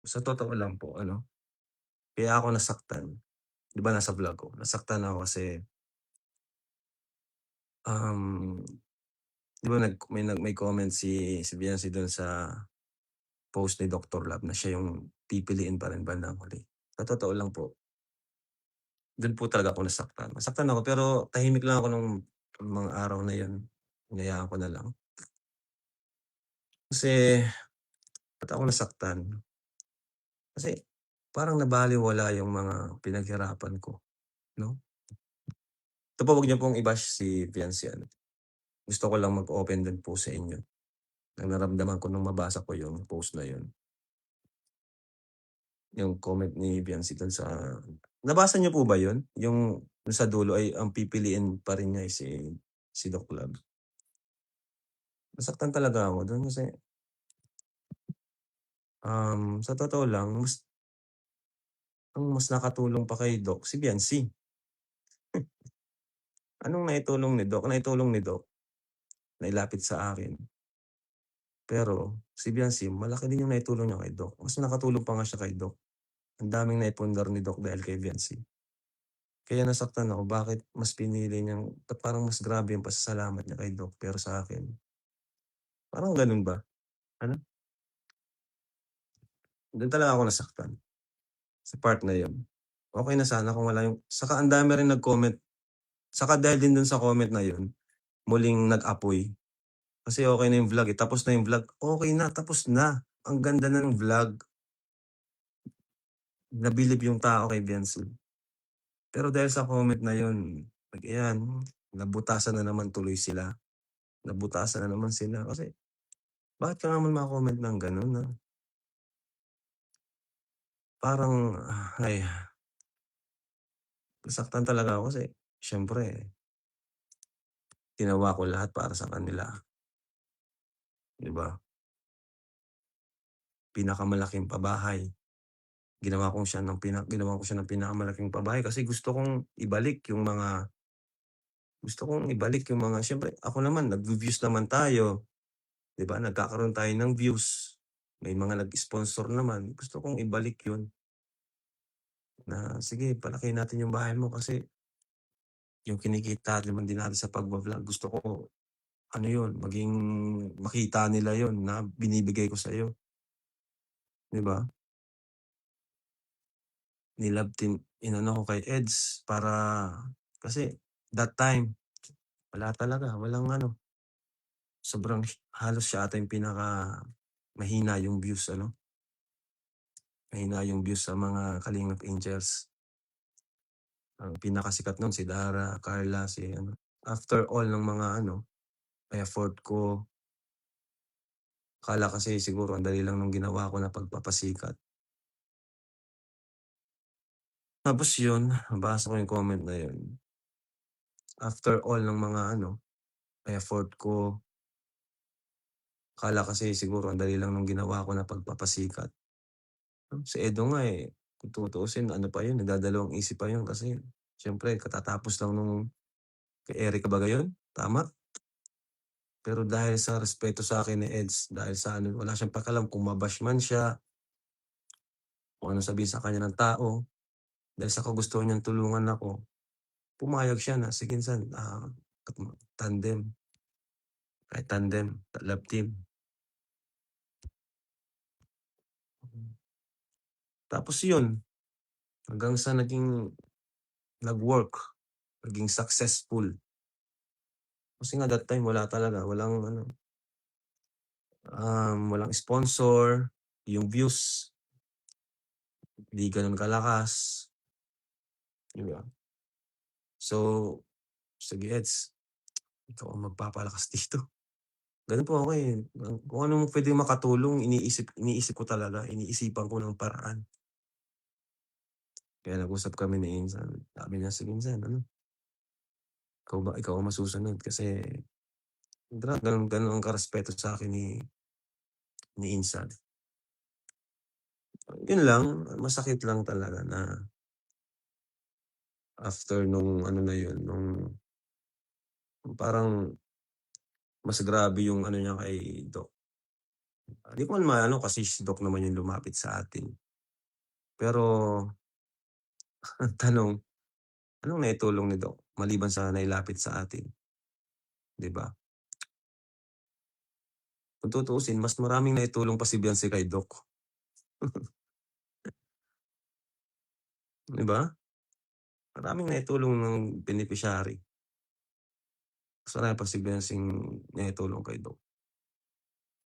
Sa totoo lang po kaya ako nasaktan, 'di ba nasa vlog ko, nasaktan ako kasi, um, 'di ba may comment si Biancy dun sa post ni Doctor Love na siya yung pipiliin pa rin bandang huli. Sa totoo lang po, dun po talaga ako nasaktan. Nasaktan ako pero tahimik lang ako nung mga araw na yun, hinayaan ko na lang. Kasi ba't ako nasaktan? Kasi parang nabalewala yung mga pinaghirapan ko, 'no? Ito po, wag niyo pong i-bash si Fiancé gusto ko lang mag-open din po sa inyo na naramdaman ko nung mabasa ko yung post na yun, yung comment ni Fiancé dun sa nabasa niyo po ba yun? Yung dun sa dulo ay ang pipiliin pa rin niya ay si Doc Love. Nasaktan talaga ako dun kasi, sa totoo lang ang mas nakatulong pa kay Doc si Fiancé. Anong naitulong ni Doc? Naitulong ni Doc, nailapit sa akin. Pero si Biancy malaki din yung naitulong niya kay Doc, mas nakatulong pa nga siya kay Doc. Ang daming naipundar ni Doc dahil kay Biancy. Kaya nasaktan ako bakit mas pinili niyang ba't parang mas grabe yung pasasalamat niya kay Doc pero sa akin, parang gano'n ba? Ano, do'n talaga ako nasaktan, sa part na 'yun. Okey na sana kung wala yung saka ang dami rin nag-comment, saka dahil din do'n sa comment na 'yun, muling nag-apoy. Kasi okey na yung vlog, tapos na yung vlog, okey na, tapos na. Ang ganda na ng vlog, nabilib yung tao kay Biancy. Pero dahil sa comment na yun, ayan, nabutasan na naman tuloy sila. Nabutasan na naman sila kasi bakit ka naman mako-comment ng gano'n na parang, ay, nasaktan talaga ako kasi siyempre ginawa ko lahat para sa kanila, 'di ba? Pinakamalaking pabahay, ginawan ko siya ng pinakamalaking pabahay kasi gusto kong ibalik yung mga siyempre ako naman nagvi-views naman tayo, 'di ba? Nagkakaroon tayo ng views, may mga nag-sponsor naman, gusto kong ibalik yun. Na, "Sige palakihin natin yung bahay mo kasi yung kinikita naman din natin sa pagba-vlog gusto ko ano yun, makita nila yun na binibigay ko sa'yo." 'Di ba? Nilove team inano ko kay Eds para kasi that time wala talaga, walang sobrang halos siya ata yung mahina yung views mahina yung views sa mga Kalingap Angels. Ang pinakasikat nun si Dara, Carla, si After all ng mga effort ko, akala kasi siguro ang dali lang nung ginawa ko na pagpapasikat. Tapos yun, nabasa ko yung comment na yun. After all ng mga effort ko, akala kasi siguro ang dali lang nung ginawa ko na pagpapasikat. Si Edo nga kung tutuusin pa yun, nagdadalawang isip pa yun kasi siyempre katatapos lang nung kay Erica ba yun? Tama? Pero dahil sa respeto sa akin ni Eds, dahil sa wala siyang pakialam kung mabash man siya, kung anong sabihin sa kanya ng tao, dahil sa kagustuhan niyang tulungan ako, pumayag siya na, "Sige insan, tandem, kahit tandem, love team." Tapos yun, hanggang sa nag-work, naging successful. Kasi nga that time wala talaga, walang sponsor, yung views, 'di gano'n kalakas, 'di ba? So, sige Eds, ikaw ang magpapalakas dito. Gano'n po ako kung anong puwedeng makatulong iniisip ko talaga, iniisipan ko ng paraan. Kaya nag-usap kami ni Insan, sabi niya, "Sige Insan ikaw ang masusunod kasi gano'n ang karespeto sa'kin ni Insan." Yun lang, masakit lang talaga na after nung na yun, parang mas grabe yung niya kay Doc. Di ko man maano kasi si doc naman yung lumapit sa atin. Pero ang tanong, anong naitulong ni doc maliban sa nailapit sa atin, 'di ba? Kung tutuusin mas maraming naitulong pa si Beyonce kay doc, 'di ba? Maraming naitulong ng beneficiary, mas marami pa si Beyonceng naitulong kay doc.